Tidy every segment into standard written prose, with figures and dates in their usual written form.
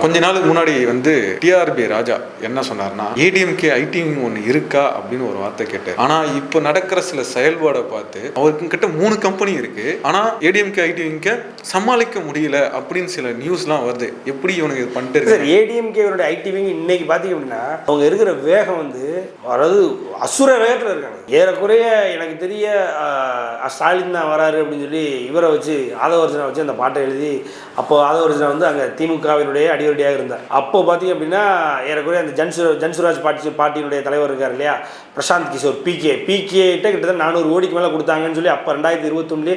கொஞ்ச நாளுக்கு முன்னாடி வந்து டிஆர்பி ராஜா என்ன சொன்னார்னா, ஏடிஎம்கே ஐடிவிங் ஒன்று இருக்கா அப்படின்னு ஒரு வார்த்தை கேட்டார். ஆனால் இப்போ நடக்கிற சில செயல்பாடை பார்த்து அவருக்கு கிட்ட 3 கம்பெனி இருக்கு, ஆனால் ஏடிஎம்கே ஐடிவிங்க சமாளிக்க முடியல அப்படின்னு சில நியூஸ்லாம் வருது. எப்படி இவனுக்கு இது பண்ணிட்டு இருக்கு? ஏடிஎம்கே ஐடிவிங் இன்னைக்கு பார்த்தீங்க அப்படின்னா அவங்க இருக்கிற வேகம் வந்து அதாவது அசுர வேகத்தில் இருக்காங்க. ஏறக்குறைய எனக்கு தெரிய ஸ்டாலின் தான் வராரு அப்படின்னு சொல்லி இவரை வச்சு ஆதவர்ஜனை வச்சு அந்த பாட்டை எழுதி, அப்போ ஆதவர்ஜனா வந்து அங்கே திமுகவினுடைய அடிவடியாக இருந்தார். அப்போ பார்த்தீங்க அப்படின்னா ஏறக்குறைய அந்த ஜன்சுராஜ் பார்ட்டியினுடைய தலைவர் இருக்கார் இல்லையா, பிரசாந்த் கிஷோர் பிகேட்ட கிட்டத்தட்ட 400 கோடிக்கு மேலே கொடுத்தாங்கன்னு சொல்லி அப்போ 2021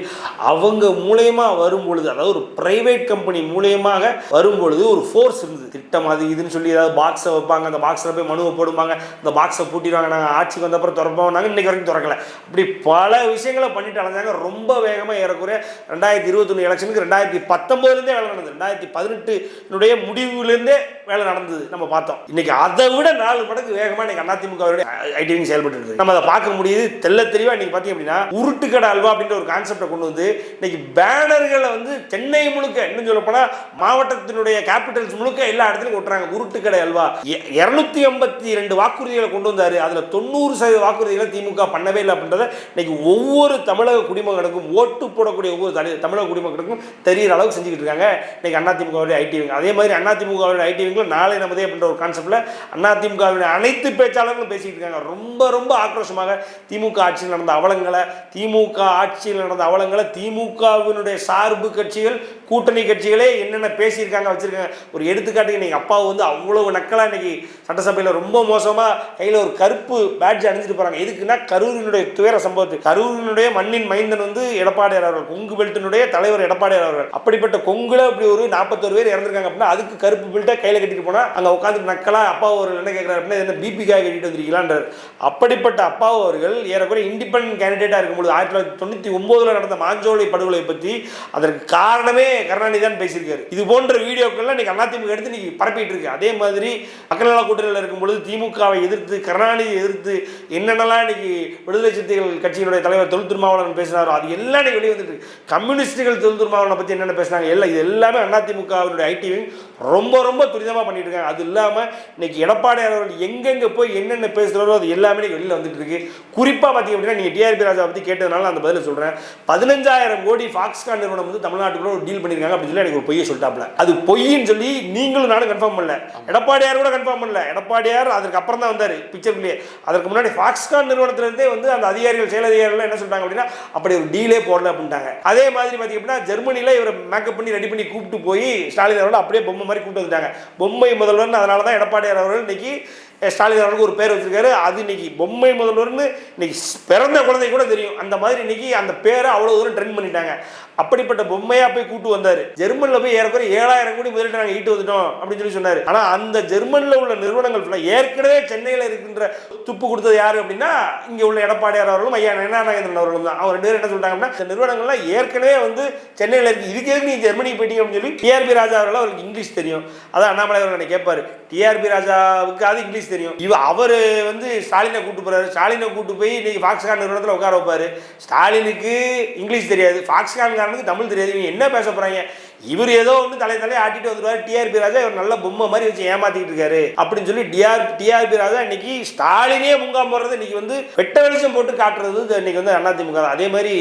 அவங்க மூலயமா வரும்பொழுது, அதாவது ஒரு பிரைவேட் கம்பெனி மூலயமாக வரும்பொழுது ஒரு ஃபோர்ஸ் இருந்தது. திட்டம் அது இதுன்னு சொல்லி ஏதாவது பாக்ஸை வைப்பாங்க, அந்த பாக்ஸில் போய் மனுவை போடுவாங்க, அந்த பாக்ஸை பூட்டிடுவாங்க, நாங்கள் ஆட்சிக்கு வந்த அப்புறம் திறப்போம், நாங்கள் இன்றைக்கு வரைக்கும் திறக்கல. இப்படி பல விஷயங்களை பண்ணிட்டு அலைஞ்சாங்க. ரொம்ப வேகமாக ஏறக்குறைய 2021 எலெக்ஷனுக்கு 2019 வேலை நடந்தது. 2018 முடிவுலேருந்தே வேலை நடந்தது நம்ம பார்த்தோம். இன்னைக்கு அதை விட 4 மடங்கு வேகமாக இன்னைக்கு அதிமுகவுடைய ஐடிவிங் செயல்பட்டு இருக்கு. நம்ம அதை பார்க்க முடியுது தெல்ல தெளிவாக. இன்னைக்கு பார்த்தீங்க அப்படின்னா உருட்டுக்கடை அல்வா அப்படின்ற ஒரு கான்செப்டை கொண்டு வந்து இன்னைக்கு பேனர்களை வந்து சென்னை முழுக்க, இன்னும் சொல்ல போனால் மாவட்டத்தினுடைய கேபிட்டல்ஸ் முழுக்க எல்லா இடத்துலையும் கொட்டுறாங்க. உருட்டுக்கடை அல்வா 282 வாக்குறுதிகளை கொண்டு வந்தாரு. அதில் 90% வாக்குறுதிகளை திமுக பண்ணவே இல்லை அப்படின்றத இன்னைக்கு ஒவ்வொரு தமிழக குடிமகனுக்கும், ஓட்டு போடக்கூடிய ஒவ்வொரு தமிழக குடிமகனுக்கும் தெரிகிற அளவுக்கு செஞ்சுக்கிட்டு இருக்காங்க இன்னைக்கு அதிமுகவுடைய ஐடிவிங். அதே மாதிரி அதிமுகவுடைய ஐடிவிங்ல நாளை நமதே அப்படின்ற ஒரு கான்செப்ட்ல அதிமுகவுடைய அனைத்து பேச்சாளர்களும் பேசிக்கிட்டு இருக்காங்க. ரொம்ப ரொம்ப ஆக்ரோஷமாக திமுக ஆட்சியில் நடந்த அவலங்களை, திமுகவினுடைய சார்பு கட்சிகள், கூட்டணி கட்சிகளே என்னென்ன பேசியிருக்காங்க வச்சிருக்காங்க. ஒரு எடுத்துக்காட்டுக்கு இன்னைக்கு அப்பாவு வந்து அவ்வளவு நக்கலா இன்னைக்கு சட்டசபையில் ரொம்ப மோசமா கையில் ஒரு கருப்பு பேட்ஜ் அணிஞ்சிட்டு போறாங்க. எதுக்குன்னா கரூரினுடைய துயர சம்பவத்துக்கு. கரூரினுடைய மண்ணின் மைந்தன் வந்து எடப்பாடியார் அவர்கள், கொங்கு பெல்ட்டினுடைய தலைவர் எடப்பாடியார் அவர்கள். அப்படிப்பட்ட கொங்குல இப்படி ஒரு 41 பேர் இறந்துருக்காங்க அப்படின்னா அதுக்கு கருப்பு பெல்ட்டை கையில் கட்டிட்டு போனா அங்க உட்காந்து நக்கலா அப்பா அவர்கள் என்ன கேட்கிறார் அப்படின்னா, என்ன பிபிக்காக கட்டிட்டு வந்திருக்கீங்களான்றார். அப்படிப்பட்ட அப்பா அவர்கள் ஏறக்குறைய இண்டிபெண்டன்ட் கேண்டிடேட்டா இருக்கும்போது 1999 நடந்த மாஞ்சோலை படுகொலை பற்றி அதற்கு காரணமே கருணாநிதி தான் பேசியிருக்காரு. இது போன்ற வீடியோக்கள்லாம் இன்னைக்கு அதிமுக எடுத்து இன்னைக்கு பரப்பிட்டு இருக்கு. அதே மாதிரி மக்கள் நல கூட்டணியில் இருக்கும்பொழுது திமுகவை எதிர்த்து, கருணாநிதியை எதிர்த்து என்னென்னலாம் இன்னைக்கு விடுதலை சிறுத்தைகள் கட்சியினுடைய தலைவர் தொல் திருமாவளவன் பேசினாரோ அது எல்லாம் இன்னைக்கு வெளியே வந்துட்டு. கம்யூனிஸ்டுகள் தொல் திருமாவளவனை பற்றி என்னென்ன பேசினாங்க எல்லாம், இது எல்லாமே அதிமுகவினுடைய ஐடிவிங் ரொம்ப ரொம்ப துரிதமாக பண்ணிட்டு இருக்காங்க. அது இல்லாமல் இன்னைக்கு எடப்பாடியார் அவர்கள் எங்கெங்கே போய் என்னென்ன பேசுகிறாரோ அது எல்லாமே இன்னைக்கு வெளியில் வந்துட்டு இருக்கு. குறிப்பாக பார்த்தீங்க அப்படின்னா நீங்கள் டிஆர்பி ராஜா பற்றி கேட்டதுனால அந்த பதில் சொல்கிறேன். 15,000 கோடி ஃபாக்ஸ்கான் நிறுவனம் வந்து தமிழ்நாட்டுக்குள்ள ஒரு டீல் பண்ணியிருக்காங்க அப்படின்னு சொல்லி எனக்கு ஒரு பொய்யை சொல்லிட்டாப்ல. அது பொய்ன்னு சொல்லி நீங்களும் நானும் கன்ஃபார்ம் பண்ணல, எடப்பாடியார் கூட கன்ஃபார்ம் பண்ணல. எடப்பாடியார் அதற்கு அப்புறம் தான் வந்தார் பிக்சர்லேயே. அதற்கு முன்னாடி ஃபாக்ஸ்கான் நிறுவனத்திலிருந்தே வந்து அந்த அதிகாரிகள், செயல் அதிகாரிகள் என்ன சொல்லிட்டாங்க அப்படின்னா அப்படி ஒரு டீலே போடல அப்படின்ட்டாங்க. அதே மாதிரி பார்த்தீங்க அப்படின்னா ஜெர்மனியில் இவரை மேக்கப் பண்ணி ரெடி பண்ணி கூப்பிட்டு போய் ஸ்டாலின் அவர்கள் அப்படியே பொம்மை மாதிரி கூப்பிட்டு வந்துட்டாங்க. பொம்மை முதல்வர். அதனால தான் எடப்பாடியார் அவர்கள் இன்னைக்கு ஸ்டாலின் அவர்களுக்கு ஒரு பேர் வச்சிருக்காரு. அது இன்னைக்கு பொம்மை முதல்வர்னு இன்னைக்கு பிறந்த குழந்தை கூட தெரியும். அந்த மாதிரி இன்னைக்கு அந்த பேரை அவ்வளவு தூரம் ட்ரெண்ட் பண்ணிட்டாங்க. அப்படிப்பட்ட பொம்மையா போய் கூட்டு வந்தாரு. ஜெர்மன்ல போய் ஏறக்குறைய 7,000 கோடி முதலீட்டு நாங்கள் ஈட்டு வந்துட்டோம் அப்படின்னு சொல்லி சொன்னாரு. ஆனா அந்த ஜெர்மன்ல உள்ள நிறுவனங்கள் ஏற்கனவே சென்னையில் இருக்கின்ற துப்பு கொடுத்தது யாரு அப்படின்னா இங்க உள்ள எடப்பாடியார் அவர்களும் ஐயா நாகேந்திரன் அவர்களும் தான். அவங்க 2 பேரும் என்ன சொல்லிட்டாங்க அப்படின்னா, இந்த நிறுவனங்கள்லாம் ஏற்கனவே வந்து சென்னையில் இருக்கு, இதுக்கு எதுக்கு நீ ஜெர்மனிக்கு போயிட்டீங்க அப்படின்னு சொல்லி டிஆர்பி ராஜா அவர்கள், அவருக்கு இங்கிலீஷ் தெரியும். அதான் அண்ணாமலை அவர்கள் கேட்பாரு, டிஆர்பி ராஜாவுக்கு அது இங்கிலீஷ் தெரியும். அவர் வந்து ஸ்டாலினை கூட்டு போறாரு. ஸ்டாலினை கூட்டு போய் இன்னைக்கு ஃபாக்ஸ்கான் நிறுவனத்தில் உட்கார வைப்பாரு. ஸ்டாலினுக்கு இங்கிலீஷ் தெரியாது, ஃபாக்ஸ்கான் தமிழ் தெரியாது. இவங்க என்ன பேச போறாங்க? இவர் ஏதோ ஒன்று தலையை ஆட்டிட்டு வந்துருவாரு. டிஆர்பி ராஜா இவர் நல்ல பொம்மை மாதிரி வச்சு ஏமாத்திட்டு இருக்காரு அப்படின்னு சொல்லி டிஆர்பி ராஜா இன்னைக்கு ஸ்டாலினே முங்காம போடுறது, இன்னைக்கு வந்து வெட்ட வெளிச்சம் போட்டு காட்டுறது இன்னைக்கு வந்து அதிமுக. அதே மாதிரி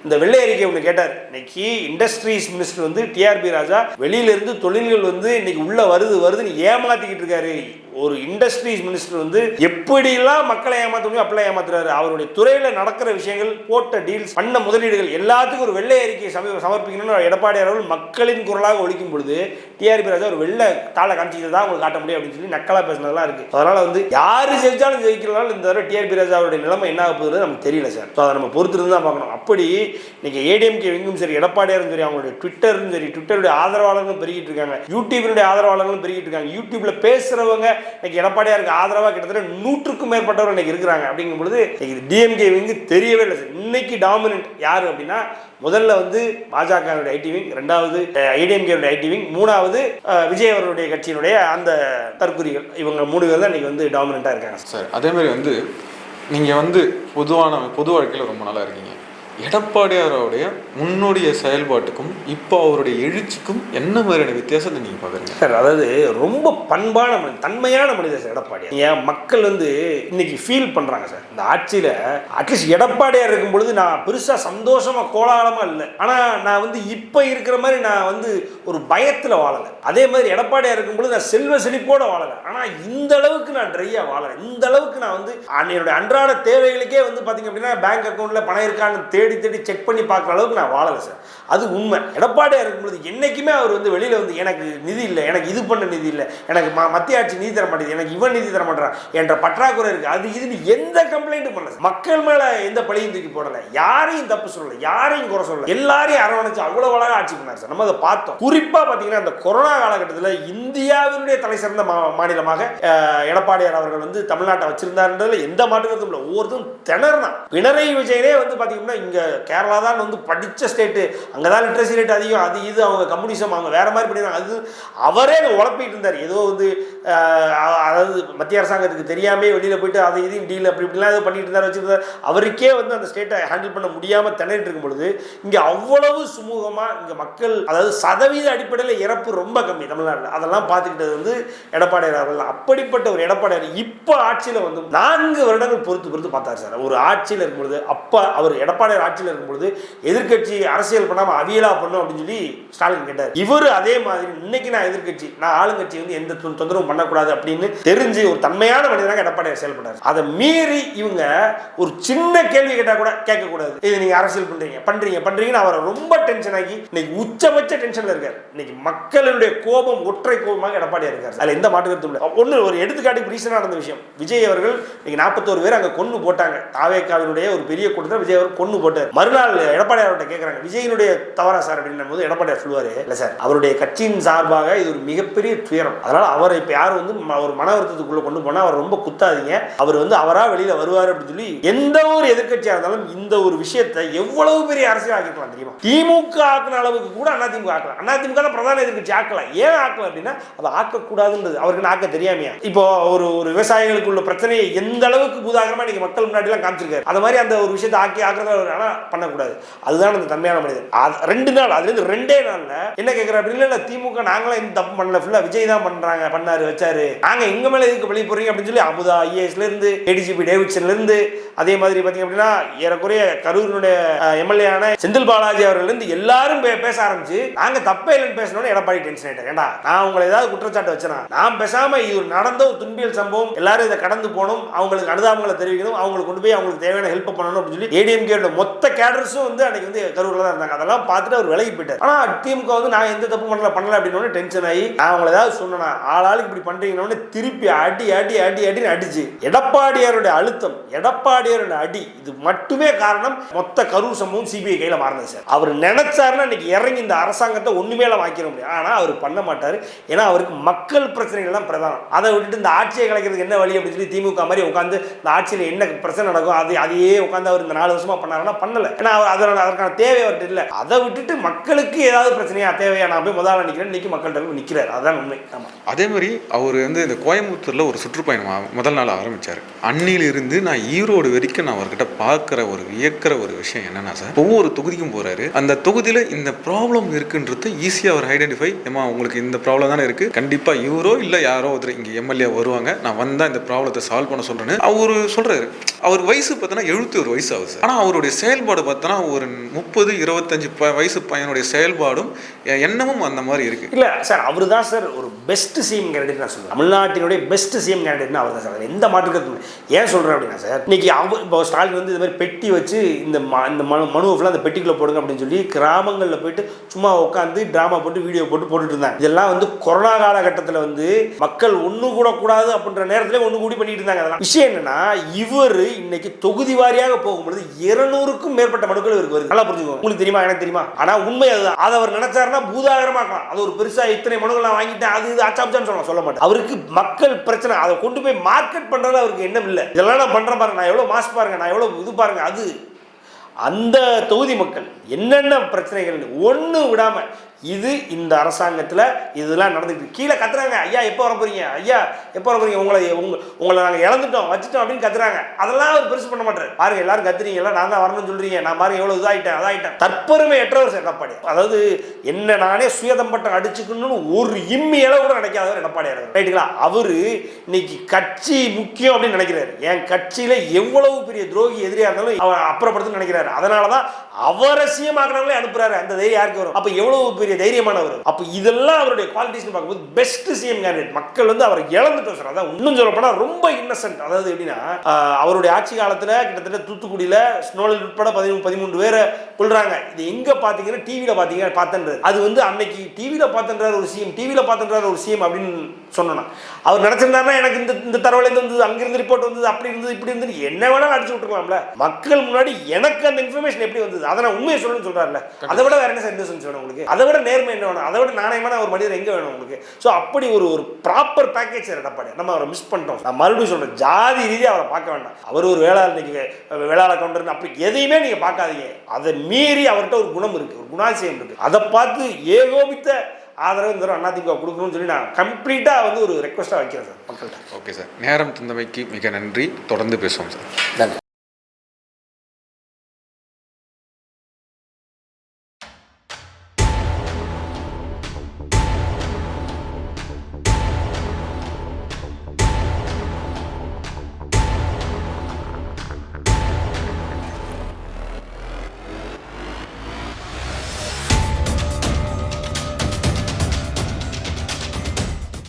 இந்த வெள்ளை அறிக்கை ஒன்று கேட்டார். இன்னைக்கு இண்டஸ்ட்ரீஸ் மினிஸ்டர் வந்து டிஆர்பி ராஜா வெளியில இருந்து தொழில்கள் வந்து இன்னைக்கு உள்ள வருதுன்னு ஏமாத்திக்கிட்டு இருக்காரு. ஒரு இண்டஸ்ட்ரீஸ் மினிஸ்டர் வந்து எப்படிலாம் மக்களை ஏமாற்ற முடியும் அப்படிலாம் ஏமாத்துறாரு. அவருடைய துறையில நடக்கிற விஷயங்கள், போட்ட டீல்ஸ், பண்ண முதலீடுகள் எல்லாத்துக்கும் ஒரு வெள்ளை அறிக்கையை சமர்ப்பிக்கணும்னு எடப்பாடியார் அவர்கள் மக்களின் குரலாக ஒழிக்கும் பொழுது டிஆர்பி ராஜா ஒரு வெள்ளை தாளை காமிச்சிட்டு தான் உங்களுக்கு காட்ட முடியும் அப்படின்னு சொல்லி நக்கலா பேசினதெல்லாம் இருக்கு. அதனால வந்து யாரு ஜெயிச்சாலும் ஜெயிக்கிறனால இந்த தடவை டிஆர்பி ராஜா அவருடைய நிலைமை என்ன ஆக போகுது நமக்கு தெரியல சார். ஸோ அதை நம்ம பொறுத்திருந்து தான் பார்க்கணும். அப்படி இன்னைக்கு ஏடிஎம்கே விங்கும் சரி, எடப்பாடியாரும் சரி, அவங்களுடைய ட்விட்டரும் சரி, ட்விட்டருடைய ஆதரவாளர்களும் பெருகிட்டு இருக்காங்க, யூடியூபினுடைய ஆதரவாளர்களும் பெருகிட்டு இருக்காங்க. யூடியூப்ல பேசுறவங்க இன்னைக்கு எடப்பாடியாருக்கு ஆதரவாக கிட்டத்தட்ட 100க்கும் மேற்பட்டவர் இன்னைக்கு இருக்கிறாங்க. அப்படிங்கும் பொழுது டிஎம்கே விங்கு தெரியவே இல்லை சார். இன்னைக்கு டாமினன்ட் யாரு அப்படின்னா முதல்ல வந்து பாஜகவுடைய ஐடிவிங், 2வது ஏடிஎம்கே ஐடிவிங், 3வது விஜய் அவர்களுடைய கட்சியினுடைய அந்த தற்குறிகள். இவங்க 3 பேர் தான் இன்னைக்கு வந்து டாமினண்டா இருக்காங்க சார். அதே மாதிரி வந்து நீங்க வந்து பொது வாழ்க்கையில் ரொம்ப நல்லா இருக்கீங்க. எடப்பாடியாரோடைய முன்னோடைய செயல்பாட்டுக்கும் இப்போ அவருடைய எழுச்சிக்கும் என்ன மாதிரியான வித்தியாசத்தை நீங்கள் பார்க்குறீங்க சார்? அதாவது ரொம்ப பண்பான மனிதன், தன்மையான மனிதர் சார் எடப்பாடி. ஏன் மக்கள் வந்து இன்னைக்கு ஃபீல் பண்ணுறாங்க சார், இந்த ஆட்சியில் அட்லீஸ்ட் எடப்பாடியார் இருக்கும் பொழுது நான் பெருசாக சந்தோஷமாக கோலாகலமாக இல்லை, ஆனால் நான் வந்து இப்போ இருக்கிற மாதிரி நான் வந்து ஒரு பயத்தில் வாழலை. அதே மாதிரி எடப்பாடியார் இருக்கும் பொழுது நான் செல்வ செழிப்போடு வாழலை, ஆனால் இந்த அளவுக்கு நான் ட்ரையாக வாழலை. இந்த அளவுக்கு நான் வந்து என்னுடைய அன்றாட தேவைகளுக்கே வந்து பார்த்தீங்க அப்படின்னா பேங்க் அக்கௌண்ட்டில் பணம் இருக்கான்னு தேடி தேடி செக் பண்ணி பார்க்குற அளவுக்கு நான் வாழலை சார். அது உண்மை. எடப்பாடியார் இருக்கும்போது என்றைக்குமே அவர் வந்து வெளியில் வந்து எனக்கு நிதி இல்லை, எனக்கு இது பண்ண நிதி இல்லை, எனக்கு மத்திய ஆட்சி நிதி தர மாட்டேங்குது, எனக்கு இவன் நிதி தர மாட்டேறான் என்ற பற்றாக்குறை இருக்குது, அது இதுன்னு எந்த கம்ப்ளைண்ட்டும் பண்ணல. மக்கள் மேலே எந்த பழியும் தூக்கி போடலை, யாரையும் தப்பு சொல்லலை, யாரையும் குறை சொல்லலை, எல்லாரையும் அரவணைச்சு அவ்வளோ அழகாக ஆட்சி பண்ணார் சார். நம்ம அதை பார்த்தோம். குறிப்பாக பார்த்தீங்கன்னா இந்த கொரோனா காலகட்டத்தில் இந்தியாவினுடைய தலை சிறந்த மாநிலமாக எடப்பாடியார் அவர்கள் வந்து தமிழ்நாட்டை வச்சிருந்தாருன்றதுல எந்த மாற்றுக்கிறதும் இல்லை. ஒவ்வொருத்தரும் திணறான். பினராயி விஜயனே வந்து பார்த்தீங்கன்னா இங்கே கேரளா தான் வந்து படித்த ஸ்டேட்டு, அங்கே தான் லிட்ரஸி ரேட் அதிகம், அது இது அவங்க கம்யூனிசம் அவங்க வேற மாதிரி பண்ணிடுறாங்க, அது அவரே அங்கே உழப்பிட்டு இருந்தார். ஏதோ வந்து அதாவது மத்திய அரசாங்கத்துக்கு தெரியாமே வெளியில் போயிட்டு அதை இதையும் டீல் அப்படி இப்படிலாம் ஏதோ பண்ணிட்டு இருந்தார் வச்சுருந்தார். அவருக்கே வந்து அந்த ஸ்டேட்டை ஹேண்டில் பண்ண முடியாமல் திணறிட்டு இருக்கும் பொழுது இங்கே அவ்வளவு சுமூகமாக இங்கே மக்கள், அதாவது சதவீத அடிப்படையில் இறப்பு ரொம்ப கம்மி தமிழ்நாட்டில், அதெல்லாம் பார்த்துக்கிட்டது வந்து எடப்பாடியார் அவர்கள். அப்படிப்பட்ட ஒரு எடப்பாடியார் இப்போ ஆட்சியில் வந்து 4 வருடங்கள் பொறுத்து பார்த்தார் சார். ஒரு ஆட்சியில் இருக்கும்பொழுது அப்போ அவர் எடப்பாடியார் ஆட்சியில் இருக்கும்பொழுது எதிர்கட்சி அரசியல் பண்ணாமல் அவியலா பண்ணும் அப்படின்னு சொல்லி ஸ்டாலின் கேட்டார். இவர் அதே மாதிரி இன்னைக்கு நான் எதிர்கட்சி, நான் ஆளுங்கட்சி வந்து எந்த தொந்தரவும் பண்ணக்கூடாது அப்படின்னு தெரிஞ்சு ஒரு தன்மையான மனிதனாக எடப்பாடியார் செயல்பட்டார். அதை மீறி இவங்க ஒரு சின்ன கேள்வி கேட்டால் கூட கேட்கக்கூடாது, இது நீங்க அரசியல் பண்றீங்கன்னு அவரை ரொம்ப டென்ஷன் ஆகி இன்னைக்கு உச்சபட்ச டென்ஷன்ல இருக்காரு. இன்னைக்கு மக்களுடைய கோபம் ஒற்றை கோபமாக எடப்பாடியார் இருக்காரு. அதுல எந்த மாற்று கருத்தும் இல்லை. ஒன்று ஒரு எடுத்துக்காட்டு ரீசனாக நடந்த விஷயம், விஜய் அவர்கள் இன்னைக்கு 41 பேர் அங்கே கொண்டு போட்டாங்க. தாவேக்காவினுடைய ஒரு பெரிய கூட்டத்தை விஜய் அவர் கொண்டு போட்டார். மறுநாள் எடப்பாடியார்கிட்ட கேட்குறாங்க, விஜயினுடைய தவறா சார் அப்படின்னும் போது எடப்பாடியார் சொல்லுவாரு, இல்லை சார் அவருடைய கட்சியின் சார்பாக இது ஒரு மிகப்பெரிய துயரம், அதனால அவரை இப்போ யாரும் வந்து ஒரு மன வருத்தத்துக்குள்ள கொண்டு போனா அவர் ரொம்ப குத்தாதீங்க, அவர் வந்து அவரா வெளியில வருவார் அப்படின்னு சொல்லி எந்த ஒரு எதிர்கட்சியாக இருந்தாலும் இந்த ஒரு விஷயத்தை எவ்வளவு பெரிய அரசியல் ஆக்கிக்கலாம் தெரியுமா? திமுக ஆக்கின அளவுக்கு கூட அதிமுக ஆக்கலாம். அதிமுக தான் பிரதான எதிர்கட்சி ஆக்கலாம். ஏன் ஆக்கலாம் அப்படின்னா அதை ஆக்கக்கூடாதுன்றது அவருக்கு ஆக்க தெரியாமையா. இப்போ ஒரு விவசாயிகளுக்குள்ள பிரச்சனையை எந்த அளவுக்கு பூதாகரமா இன்னைக்கு மக்கள் முன்னாடி எல்லாம் காமிச்சிருக்காரு. அது மாதிரி அந்த ஒரு விஷயத்தை ஆக்கிறதா பண்ணக்கூடாது. அதுதான் அந்த தன்மையான மனிதன். 2 நாள் அதுல இருந்து 2 நாள்ல என்ன கேட்கிற அப்படின்னு, திமுக நாங்களும் எந்த தப்பு பண்ணல, ஃபுல்லா விஜய் தான் பண்ணாரு வச்சாரு, நாங்க எங்க மேல எதுக்கு வெளியே போறீங்க அப்படின்னு சொல்லி அமுதா ஐஏஎஸ்ல இருந்து ஏடிஜிபி டேவிட்சன்ல இருந்து அதே மாதிரி பாத்தீங்க அப்படின்னா ஏறக்குறைய கரூரினுடைய எம்எல்ஏ ஆன செந்தில் பாலாஜி அவர்கள் இருந்து எல்லாரும் பேச ஆரம்பிச்சு நாங்க தப்பே இல்லைன்னு பேசணும்னு எடப்பாடி டென்ஷன் ஆயிட்டார். ஏண்டா நான் உங்களை ஏதாவது குற்றச்சாட்டு வச்சேனா? நான் பேசாம இது நடந்த ஒரு துன்பியல் சம்பவம், எல்லாரும் இதை கடந்து போகணும், அவங்களுக்கு அனுதாபங்களை தெரிவிக்கணும், அவங்களுக்கு கொண்டு போய் அவங்களுக்கு தேவையான ஹெல்ப் பண்ணணும் அப்படின்னு சொல்லி ஏடிஎம்கே மொத்த கேடர்ஸும் வந்து அன்னைக்கு வந்து கரூர்ல தான் இருந்தாங்க. அதெல்லாம் பார்த்துட்டு அவர் விலகி போயிட்டார். ஆனா திமுக வந்து நான் எந்த தப்பு பண்ணல அப்படின்னு டென்ஷன் ஆகி நான் அவங்களை ஏதாவது சொன்னா ஆளாளுக்கு இப்படி பண்றீங்கன்னு திருப்பி அடின்னு அடிச்சு எடப்பாடியாருடைய அழுத்தம், எடப்பாடியாருடைய அடி, இது மட்டுமே காரணம் மொத்த கரூர் சம்பவம் சிபிஐ கையில மாறினது சார். அவர் நினைச்சாருன்னா இன்னைக்கு இறங்கி இந்த அரசாங்கத்தை ஒண்ணுமே வாங்கிட முடியும். ஆனா அவர் பண்ண மாட்டாரு. ஏன்னா அவருக்கு மக்கள் பிரச்சனைகள் தான் பிரதானம். அதை விட்டுட்டு இந்த ஆட்சியை கலைக்கிறதுக்கு என்ன வழி அப்படின்னு சொல்லி திமுக மாதிரி உட்காந்து இந்த ஆட்சியில் என்ன பிரச்சனை நடக்கும் அதையே உட்காந்து அவர் இந்த 4 வருஷமா பண்ணாருன்னா பண்ணல. ஏன்னா அதற்கான தேவை அவர்கிட்ட இல்லை. அதை விட்டுட்டு மக்களுக்கு ஏதாவது பிரச்சனையா தேவையா நான் போய் முதல்ல நிற்கிறேன், இன்னைக்கு மக்கள்கிட்ட நிற்கிறார். அதான் உண்மை. அதே மாதிரி அவர் வந்து இந்த கோயம்புத்தூர்ல ஒரு சுற்றுப்பயணம் முதல் நாள் ஆரம்பிச்சாரு. அன்னிலிருந்து நான் ஈரோடு வரைக்கும் நான் அவர்கிட்ட பார்க்குற ஒரு வியக்கிற ஒரு விஷயம் என்னன்னா சார், ஒவ்வொரு தொகுதிக்கும் போறாரு, அந்த தொகுதியில் இந்த ப்ராப்ளம் இருக்குன்றது ஈஸியாக அவர் ஐடென்டிஃபை, ஏமா உங்களுக்கு இந்த ப்ராப்ளம் தானே இருக்கு, கண்டிப்பா இவரோ இல்லை யாரோ ஒருத்தர் இங்கே எம்எல்ஏ வருவாங்க, நான் வந்தா இந்த ப்ராப்ளத்தை சால்வ் பண்ண சொல்றேன்னு அவர் சொல்றாரு. அவர் வயசு பார்த்தோன்னா 71 வயசு ஆகுது. ஆனால் அவருடைய செயல்பாடு பார்த்தோன்னா ஒரு 30-25 வயசு பையனுடைய செயல்பாடும் எண்ணமும் அந்த மாதிரி இருக்கு. இல்லை சார், அவர் தான் சார் ஒரு பெஸ்ட் சிஎம் கேண்டிடேட் நான் சொல்லுவேன். தமிழ்நாட்டினுடைய பெஸ்ட் சிஎம் கேண்டிடேட்னா அவர் தான் சார். எந்த மாற்றுக்கிறது ஏன் சொல்கிறேன் அப்படின்னா சார், இன்னைக்கு இப்போ ஸ்டாலின் வந்து இது மாதிரி பெட்டி வச்சு இந்த மனுவை ஃபுல்லாக அந்த பெட்டிக்குள்ளே போடுங்க அப்படின்னு சொல்லி கிராமங்களில் போயிட்டு சும்மா உட்காந்து ட்ராமா போட்டு வீடியோ போட்டுட்டு இருந்தாங்க. இதெல்லாம் வந்து கொரோனா காலகட்டத்தில் வந்து மக்கள் ஒன்று கூட கூடாது அப்படின்ற நேரத்தில் ஒன்று கூடி பண்ணிட்டு இருந்தாங்க. அதெல்லாம் விஷயம் என்னன்னா, இவர் இன்னைக்கு தொகுதி வாரியாக போகும்பொழுது 200க்கும் மேற்பட்ட மனுக்கள் இவருக்கு வருது. நல்லா புரிஞ்சுக்கோங்க. உங்களுக்கு தெரியுமா, எனக்கு தெரியுமா. ஆனால் உண்மை அதுதான். அதை அவர் நினைச்சாருன்னா பூதாகரமாக்கலாம். அது ஒரு பெருசா இத்தனை மனுக்கள் நான் வாங்கிட்டேன் அது இது ஆச்சாப்சான்னு சொல்ல மாட்டேன். அவருக்கு மக்கள் பிரச்சனை, அதை கொண்டு போய் மார்க்கெட் பண்றது அவருக்கு எண்ணம் இல்லை. இதெல்லாம் நான் பண்றேன் பாருங்க, நான் எவ்வளவு மாஸ் பாருங்க, நான் எவ்வளவு இது பாருங்க, அது அந்த தொகுதி மக்கள் என்னென்ன பிரச்சனைகள் ஒன்று விடாம இது இந்த அரசாங்கத்தில் இதெல்லாம் நடந்துக்கிட்டு கீழே கத்துறாங்க, ஐயா எப்போ வர போறீங்க, ஐயா எப்போ வர போறீங்க, உங்களை நாங்கள் இழந்துட்டோம் வச்சுட்டோம் அப்படின்னு கத்துறாங்க. அதெல்லாம் அவர் பெருசு பண்ண மாட்டாரு. பாருங்க எல்லாரும் கத்துறீங்களா, நான் தான் வரணும்னு சொல்றீங்க, நான் பாருங்க எவ்வளவு இதாயிட்டேன் அதாயிட்டேன். தற்பெருமை எற்றவர் எடப்பாடி. அதாவது என்ன நானே சுயதம்பட்டம் அடிச்சுக்கணும்னு ஒரு இம்மி அளவு கூட நினைக்காதவர் எடப்பாடியார் ரைட்டுங்களா. அவரு இன்னைக்கு கட்சி முக்கியம் அப்படின்னு நினைக்கிறாரு. என் கட்சியில எவ்வளவு பெரிய துரோகி எதிரியா இருந்தாலும் அவர் அப்புறப்படுத்து நினைக்கிறாரு. அதனாலதான் அவரை சிஎம்ஆக்குறவங்களே அனுப்புறாரு. அந்த தைரியம் யாருக்கு வரும்? அப்ப எவ்வளவு பெரிய தைரியமானவர். அப்ப இதெல்லாம் அவருடைய குவாலிட்டிஸ் பார்க்கும்போது பெஸ்ட் சிஎம் கேண்டிடேட். மக்கள் வந்து அவரை இழந்துட்டோம் சார். அதான் இன்னும் சொல்ல போனா ரொம்ப இன்னசென்ட். அதாவது எப்படின்னா அவருடைய ஆட்சி காலத்துல கிட்டத்தட்ட தூத்துக்குடியில ஸ்னோலில் உட்பட 13 பேரை கொள்றாங்க. இது எங்க பாத்தீங்கன்னா டிவியில பாத்தீங்க பார்த்தன்றாரு. அது வந்து அன்னைக்கு டிவியில பார்த்தன்றாரு ஒரு சிஎம், டிவியில பார்த்தன்றாரு ஒரு சிஎம் அப்படின்னு சொன்னோன்னா அவர் நினைச்சிருந்தாருன்னா எனக்கு இந்த தரவுல இருந்து அங்கிருந்து ரிப்போர்ட் வந்தது அப்படி இருந்தது இப்படி இருந்தது என்ன வேணாலும் அடிச்சு விட்டுருக்கலாம்ல. மக்கள் முன்னாடி எனக்கு அந்த இன்ஃபர்மேஷன் எப்படி வந்தது அதை நான் உண்மையை சொல்லணும்னு சொல்றாருல. அதை விட வேற என்ன சார் இன்னசென்ஸ் வேணும் உங்களுக்கு? அதை விட நேர்மை என்ன வேணும்? அதை விட நாணயமான ஒரு மனிதர் எங்க வேணும் உங்களுக்கு? ஸோ அப்படி ஒரு ப்ராப்பர் பேக்கேஜ் எடப்பாடி. நம்ம அவரை மிஸ் பண்ணிட்டோம். நான் மறுபடியும் சொல்றேன், ஜாதி ரீதியாக அவரை பார்க்க வேண்டாம். அவர் ஒரு வேளாளர் கவுண்டர் அப்படி எதையுமே நீங்க பார்க்காதீங்க. அதை மீறி அவர்கிட்ட ஒரு குணம் இருக்கு, ஒரு குணாதிசயம் இருக்கு. அதை பார்த்து ஏகோபித்த ஆதரவு இந்த அதிமுக கொடுக்கணும்னு சொல்லி நான் கம்ப்ளீட்டாக வந்து ஒரு ரெக்வஸ்ட்டாக வைக்கிறேன் சார் மக்கள்கிட்ட. ஓகே சார், நேரம் தந்தமைக்கு மிக நன்றி. தொடர்ந்து பேசுவோம் சார். நன்றி.